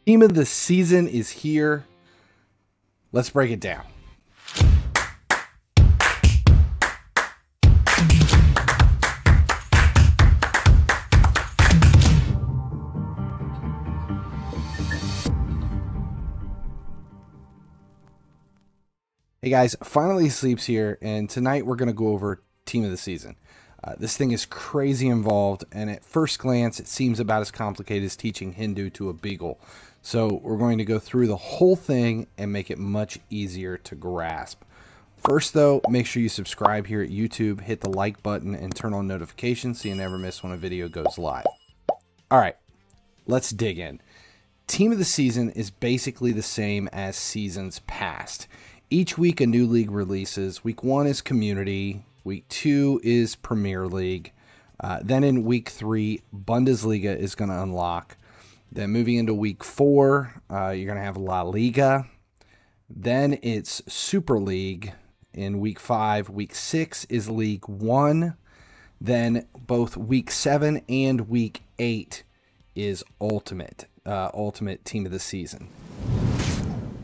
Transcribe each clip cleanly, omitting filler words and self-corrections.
Team of the season is here. Let's break it down. Hey guys, FinallyHeSleeps here, and tonight we're going to go over Team of the Season. This thing is crazy involved, and at first glance it seems about as complicated as teaching Hindu to a beagle. So we're going to go through the whole thing and make it much easier to grasp. First though, make sure you subscribe here at YouTube, hit the like button, and turn on notifications so you never miss when a video goes live. Alright, let's dig in. Team of the Season is basically the same as seasons past. Each week a new league releases. Week 1 is Community. Week 2 is Premier League. Then in Week 3, Bundesliga is going to unlock. Then moving into Week 4, you're going to have La Liga. Then it's Super League in Week 5. Week 6 is League 1. Then both Week 7 and Week 8 is Ultimate Team of the Season.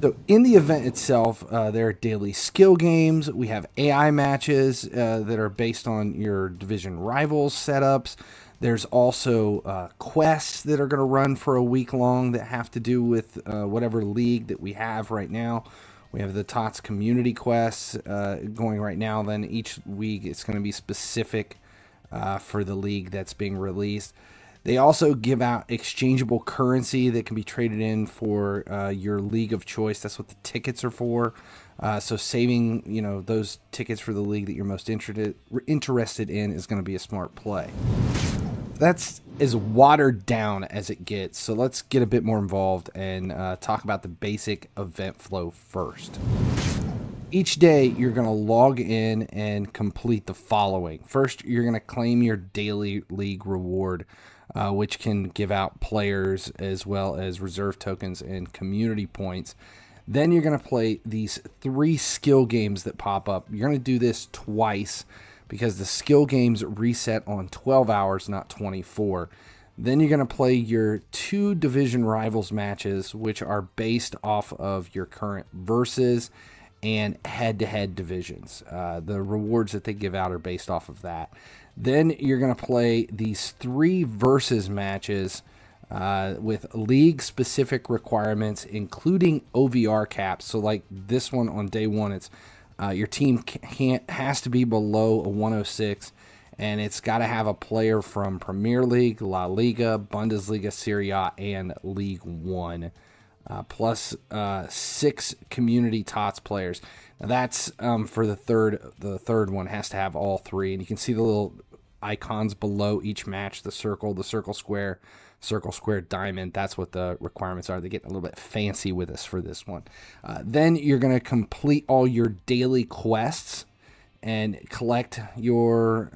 So in the event itself, there are daily skill games. We have AI matches that are based on your division rivals setups. There's also quests that are going to run for a week long that have to do with whatever league that we have right now. We have the TOTS community quests going right now. Then each week it's going to be specific for the league that's being released. They also give out exchangeable currency that can be traded in for your league of choice. That's what the tickets are for. So saving, those tickets for the league that you're most interested in is going to be a smart play. That's as watered down as it gets. So let's get a bit more involved and talk about the basic event flow first. Each day, you're going to log in and complete the following. First, you're going to claim your daily league reward, which can give out players as well as reserve tokens and community points. Then you're going to play these 3 skill games that pop up. You're going to do this twice because the skill games reset on 12 hours, not 24. Then you're going to play your 2 division rivals matches, which are based off of your current versus and head-to-head divisions. The rewards that they give out are based off of that. Then you're going to play these 3 versus matches with league-specific requirements, including OVR caps. So like this one on day 1, it's your team has to be below a 106, and it's got to have a player from Premier League, La Liga, Bundesliga, Serie A, and League 1. Plus 6 community TOTS players. Now that's for the third one has to have all 3, and you can see the little icons below each match: the circle square, diamond. That's what the requirements are. They get a little bit fancy with us for this one. Then you're going to complete all your daily quests and collect your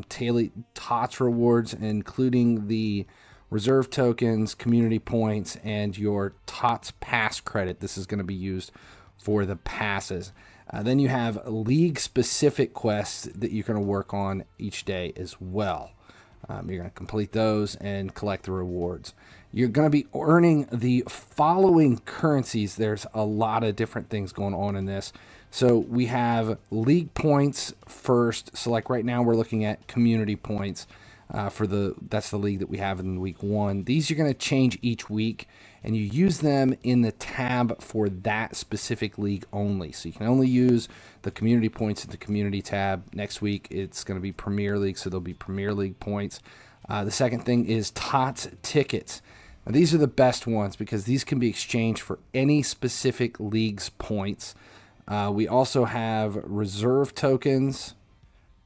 daily TOTS rewards, including the reserve tokens, community points, and your TOTS pass credit. This is going to be used for the passes. Then you have league-specific quests that you're going to work on each day as well. You're going to complete those and collect the rewards. You're going to be earning the following currencies. There's a lot of different things going on in this. So we have league points first. So like right now we're looking at community points. That's the league that we have in week 1. These are going to change each week, and you use them in the tab for that specific league only. So you can only use the community points in the community tab. Next week it's going to be Premier League, so there'll be Premier League points. The second thing is TOTS tickets. Now these are the best ones because these can be exchanged for any specific league's points. We also have reserve tokens.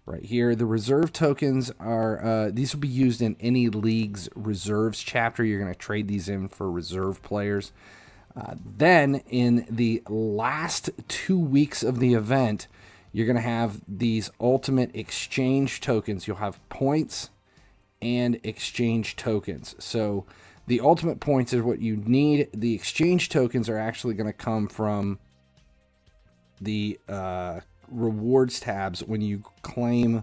Right here, the reserve tokens are, these will be used in any league's reserves chapter. You're going to trade these in for reserve players. Then in the last 2 weeks of the event, you're going to have these ultimate exchange tokens. You'll have points and exchange tokens. So the ultimate points is what you need. The exchange tokens are actually going to come from the rewards tabs. When you claim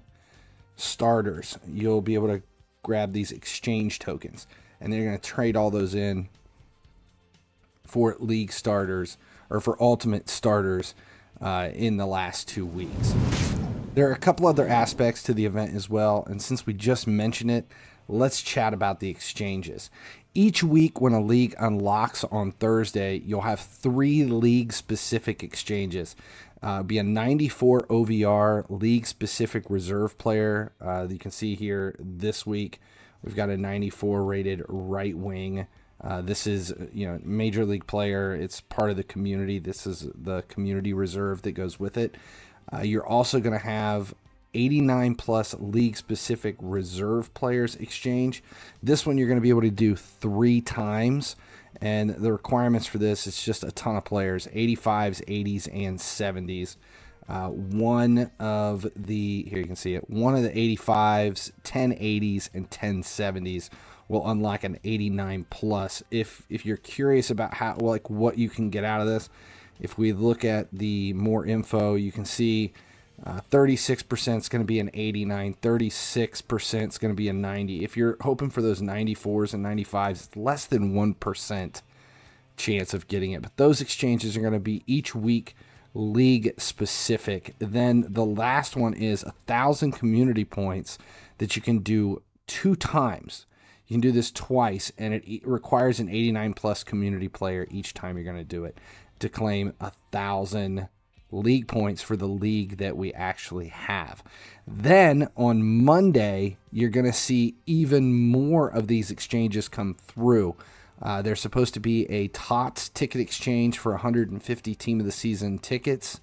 starters, you'll be able to grab these exchange tokens, and they're going to trade all those in for league starters or for ultimate starters in the last 2 weeks. There are a couple other aspects to the event as well, and since we just mentioned it, let's chat about the exchanges. Each week when a league unlocks on Thursday, you'll have 3 league-specific exchanges. Be a 94 OVR league-specific reserve player. You can see here this week we've got a 94 rated right wing. This is major league player. It's part of the community. This is the community reserve that goes with it. You're also going to have 89 plus league specific reserve players exchange. This one you're going to be able to do 3 times, and the requirements for this is just a ton of players, 85s, 80s, and 70s. One of the 85s, 10 80s, and 10 70s will unlock an 89 plus. If you're curious about what you can get out of this, if we look at the more info, you can see 36% is going to be an 89, 36% is going to be a 90. If you're hoping for those 94s and 95s, it's less than 1% chance of getting it. But those exchanges are going to be each week league specific. Then the last one is 1,000 community points that you can do 2 times. You can do this twice, and it requires an 89 plus community player each time you're going to do it to claim 1,000 league points for the league that we actually have. Then on Monday, you're going to see even more of these exchanges come through. There's supposed to be a TOTS ticket exchange for 150 team of the season tickets,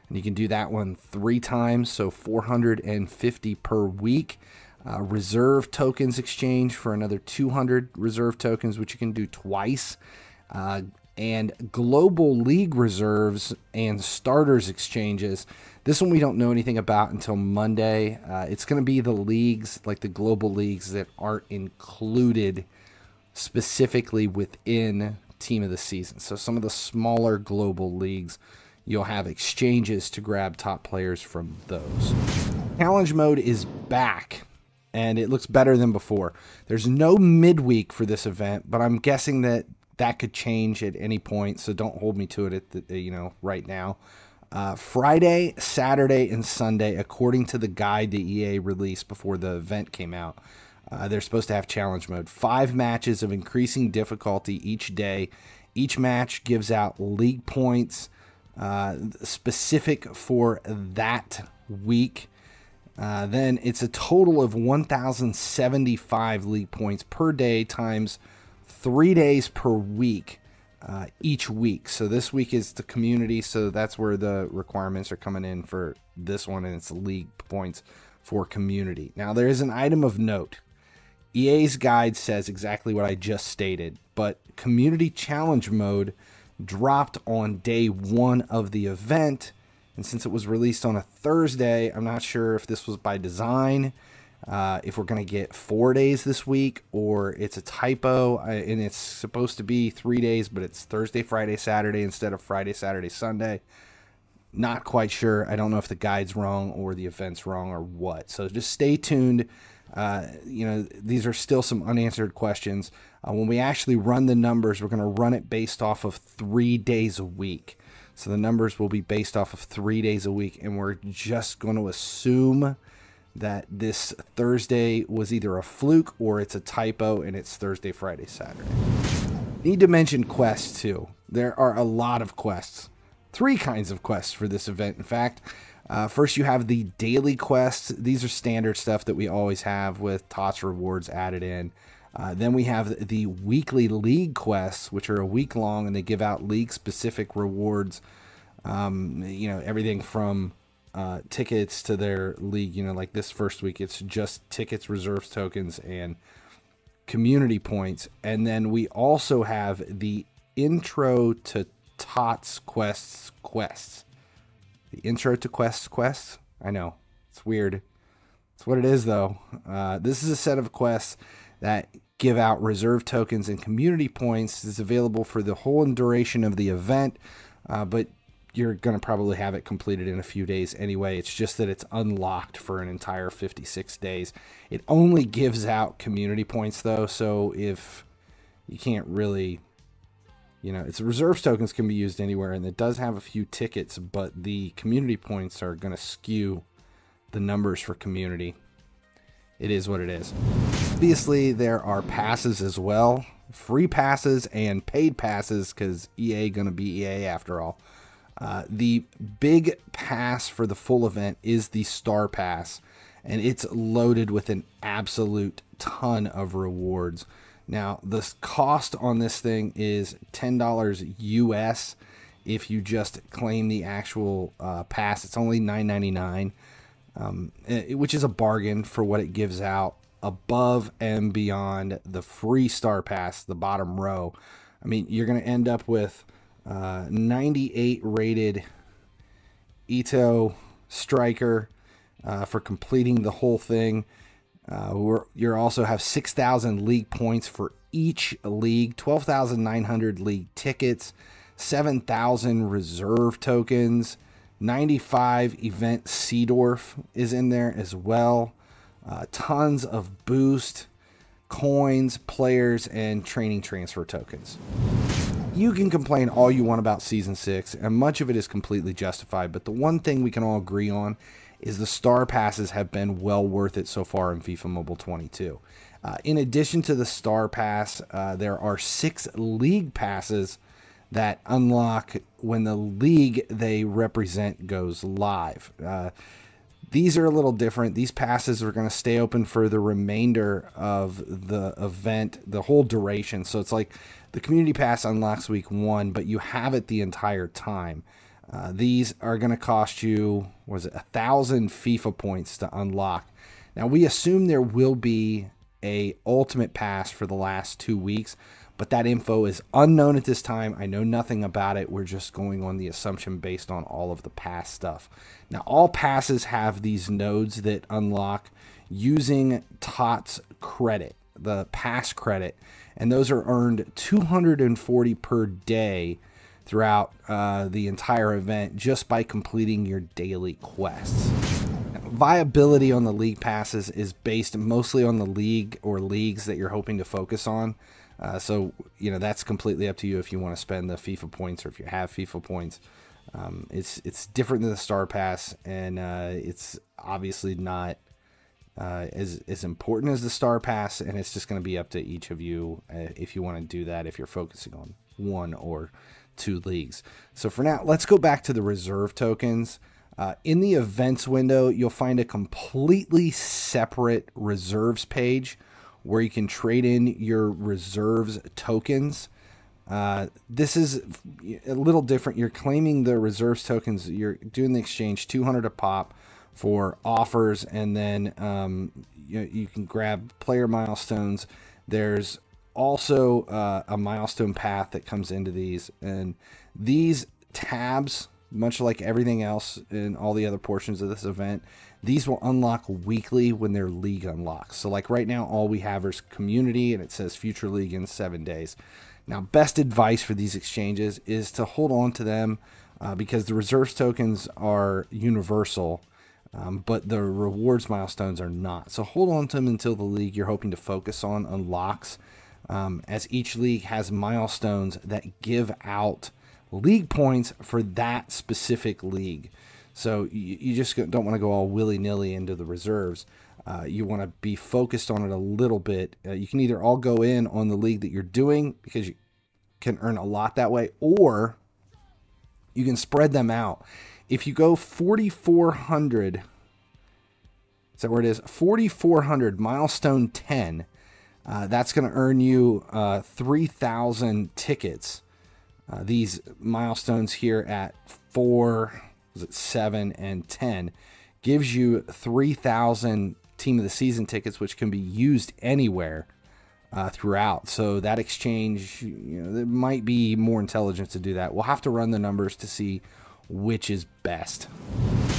and you can do that one 3 times, so 450 per week. Reserve tokens exchange for another 200 reserve tokens, which you can do twice. And global league reserves and starters exchanges. This one we don't know anything about until Monday. It's going to be the leagues, like the global leagues that aren't included specifically within team of the season. So some of the smaller global leagues, you'll have exchanges to grab top players from those. Challenge mode is back, and it looks better than before. There's no midweek for this event, but I'm guessing that could change at any point, so don't hold me to it at right now. Friday, Saturday, and Sunday, according to the guide that EA released before the event came out, they're supposed to have challenge mode. 5 matches of increasing difficulty each day. Each match gives out league points specific for that week. Then it's a total of 1,075 league points per day times 3 days per week each week. So this week is the community, so that's where the requirements are coming in for this one, and it's league points for community. Now there is an item of note. EA's guide says exactly what I just stated, but community challenge mode dropped on day 1 of the event, and since it was released on a Thursday, I'm not sure if this was by design, if we're going to get 4 days this week, or it's a typo, and it's supposed to be 3 days, but it's Thursday, Friday, Saturday instead of Friday, Saturday, Sunday. Not quite sure. I don't know if the guide's wrong or the event's wrong or what. So just stay tuned. These are still some unanswered questions. When we actually run the numbers, we're going to run it based off of 3 days a week. So the numbers will be based off of 3 days a week, and we're just going to assume that this Thursday was either a fluke or it's a typo and it's Thursday, Friday, Saturday. Need to mention quests too. There are a lot of quests. 3 kinds of quests for this event, in fact. First, you have the daily quests. These are standard stuff that we always have with TOTS rewards added in. Then we have the weekly league quests, which are a week long, and they give out league-specific rewards. Everything from tickets to their league. Like this first week, it's just tickets, reserves, tokens, and community points. And then we also have the intro to TOTS quests. The intro to quests. I know, it's weird. It's what it is, though. This is a set of quests that give out reserve tokens and community points. It's available for the whole duration of the event, but you're going to probably have it completed in a few days anyway. It's just that it's unlocked for an entire 56 days. It only gives out community points, though, so if you can't really It's reserves tokens can be used anywhere, and it does have a few tickets, but the community points are going to skew the numbers for community. It is what it is. Obviously, there are passes as well, free passes and paid passes, because EA going to be EA after all. The big pass for the full event is the Star Pass, and it's loaded with an absolute ton of rewards. Now, the cost on this thing is $10 US. If you just claim the actual pass, it's only $9.99, which is a bargain for what it gives out above and beyond the free Star Pass, the bottom row. I mean, you're going to end up with 98 rated Ito striker for completing the whole thing. You also have 6,000 league points for each league, 12,900 league tickets, 7,000 reserve tokens, 95 event Seedorf is in there as well. Tons of boost, coins, players, and training transfer tokens. You can complain all you want about Season 6, and much of it is completely justified, but the one thing we can all agree on is the Star Passes have been well worth it so far in FIFA Mobile 22. In addition to the Star Pass, there are 6 League Passes that unlock when the league they represent goes live. These are a little different. These passes are going to stay open for the remainder of the event, the whole duration. So it's like the Community Pass unlocks week 1, but you have it the entire time. These are going to cost you, was it 1,000 FIFA points to unlock. Now, we assume there will be a Ultimate Pass for the last 2 weeks, but that info is unknown at this time. I know nothing about it. We're just going on the assumption based on all of the pass stuff. Now, all passes have these nodes that unlock using TOTS credit, the pass credit, and those are earned 240 per day throughout the entire event just by completing your daily quests. Now, viability on the league passes is based mostly on the league or leagues that you're hoping to focus on. So, that's completely up to you if you want to spend the FIFA points or if you have FIFA points. It's different than the Star Pass, and it's obviously not as important as the Star Pass, and it's just going to be up to each of you if you want to do that, if you're focusing on 1 or 2 leagues. So for now, let's go back to the reserve tokens. In the events window, you'll find a completely separate reserves page where you can trade in your reserves tokens. This is a little different. You're claiming the reserves tokens. You're doing the exchange 200 a pop for offers, and then you can grab player milestones. There's also a milestone path that comes into these, and these tabs, much like everything else in all the other portions of this event, these will unlock weekly when their league unlocks. So like right now, all we have is community, and it says future league in 7 days. Now, best advice for these exchanges is to hold on to them because the reserves tokens are universal, but the rewards milestones are not. So hold on to them until the league you're hoping to focus on unlocks, as each league has milestones that give out league points for that specific league. So you just don't want to go all willy-nilly into the reserves. You want to be focused on it a little bit. You can either all go in on the league that you're doing because you can earn a lot that way, or you can spread them out. If you go 4,400, is that where it is? 4,400 milestone 10. That's going to earn you 3,000 tickets. These milestones here at 4, 7, and 10 gives you 3,000 Team of the Season tickets, which can be used anywhere throughout. So that exchange, there might be more intelligence to do that. We'll have to run the numbers to see which is best.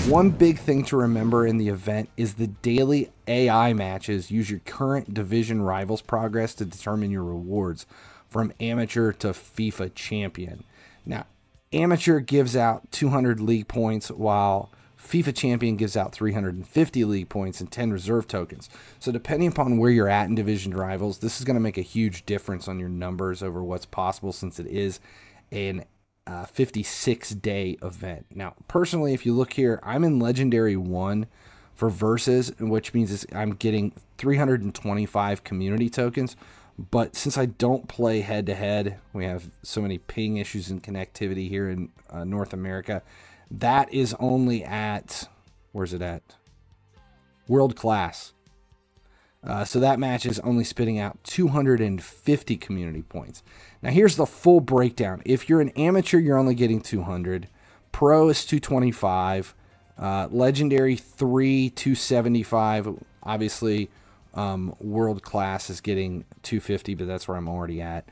One big thing to remember in the event is the daily AI matches use your current division rivals progress to determine your rewards from amateur to FIFA champion. Now, amateur gives out 200 league points, while FIFA Champion gives out 350 league points and 10 reserve tokens. So depending upon where you're at in Division Rivals, this is going to make a huge difference on your numbers over what's possible, since it is an 56-day event. Now, personally, if you look here, I'm in Legendary 1 for Versus, which means I'm getting 325 community tokens. But since I don't play head-to-head, we have so many ping issues and connectivity here in North America, that is only at, where's it at? World Class. So that match is only spitting out 250 community points. Now here's the full breakdown. If you're an amateur, you're only getting 200. Pro is 225. Legendary 3, 275. Obviously, World Class is getting 250, but that's where I'm already at.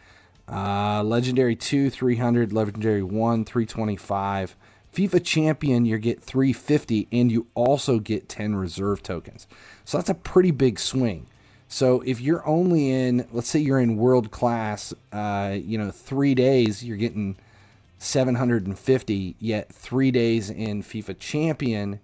Legendary 2, 300. Legendary 1, 325. FIFA Champion, you get 350, and you also get 10 reserve tokens. So that's a pretty big swing. So if you're only in, let's say you're in World Class, 3 days, you're getting 750, yet 3 days in FIFA Champion,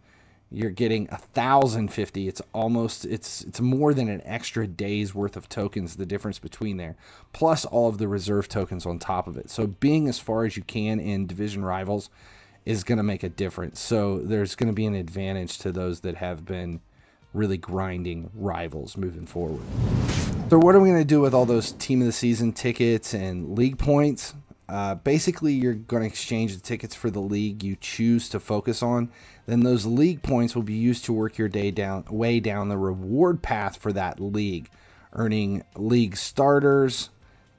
you're getting 1,050. It's more than an extra day's worth of tokens, the difference between there, plus all of the reserve tokens on top of it. So being as far as you can in Division Rivals is going to make a difference. So there's going to be an advantage to those that have been really grinding Rivals moving forward. So what are we going to do with all those Team of the Season tickets and league points? Basically, you're going to exchange the tickets for the league you choose to focus on. Then those league points will be used to work your way down the reward path for that league, earning league starters,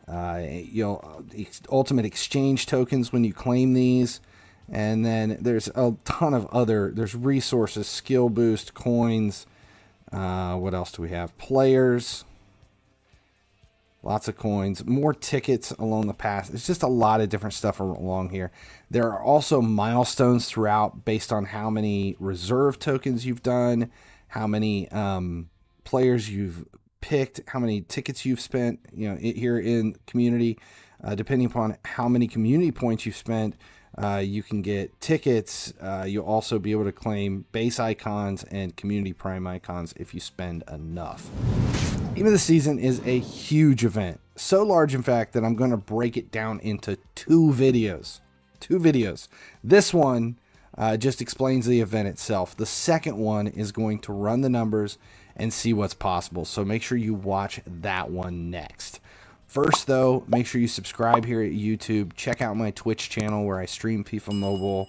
ultimate exchange tokens when you claim these. And then there's a ton of there's resources, skill boost, coins. What else do we have? Players. Lots of coins, more tickets along the path. It's just a lot of different stuff along here. There are also milestones throughout based on how many reserve tokens you've done, how many players you've picked, how many tickets you've spent, here in community. Depending upon how many community points you've spent, you can get tickets. You'll also be able to claim base icons and community prime icons if you spend enough. Team of the Season is a huge event. So large, in fact, that I'm going to break it down into two videos. This one just explains the event itself. The second one is going to run the numbers and see what's possible. So make sure you watch that one next. First, though, make sure you subscribe here at YouTube. Check out my Twitch channel where I stream FIFA Mobile,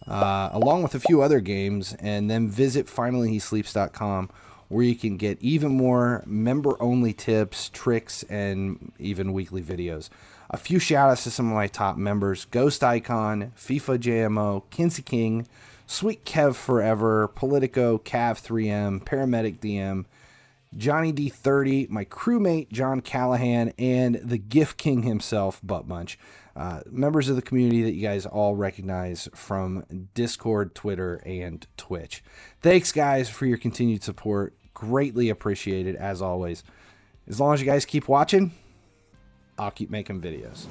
along with a few other games. And then visit FinallyHeSleeps.com, where you can get even more member-only tips, tricks, and even weekly videos. A few shout-outs to some of my top members: Ghost Icon, FIFA JMO, Kinsey King, Sweet Kev Forever, Politico, Cav3M, Paramedic DM, Johnny D30, my crewmate John Callahan, and the Gift King himself, Butt Bunch. Members of the community that you guys all recognize from Discord, Twitter, and Twitch. Thanks, guys, for your continued support. Greatly appreciated, as always. As long as you guys keep watching, I'll keep making videos.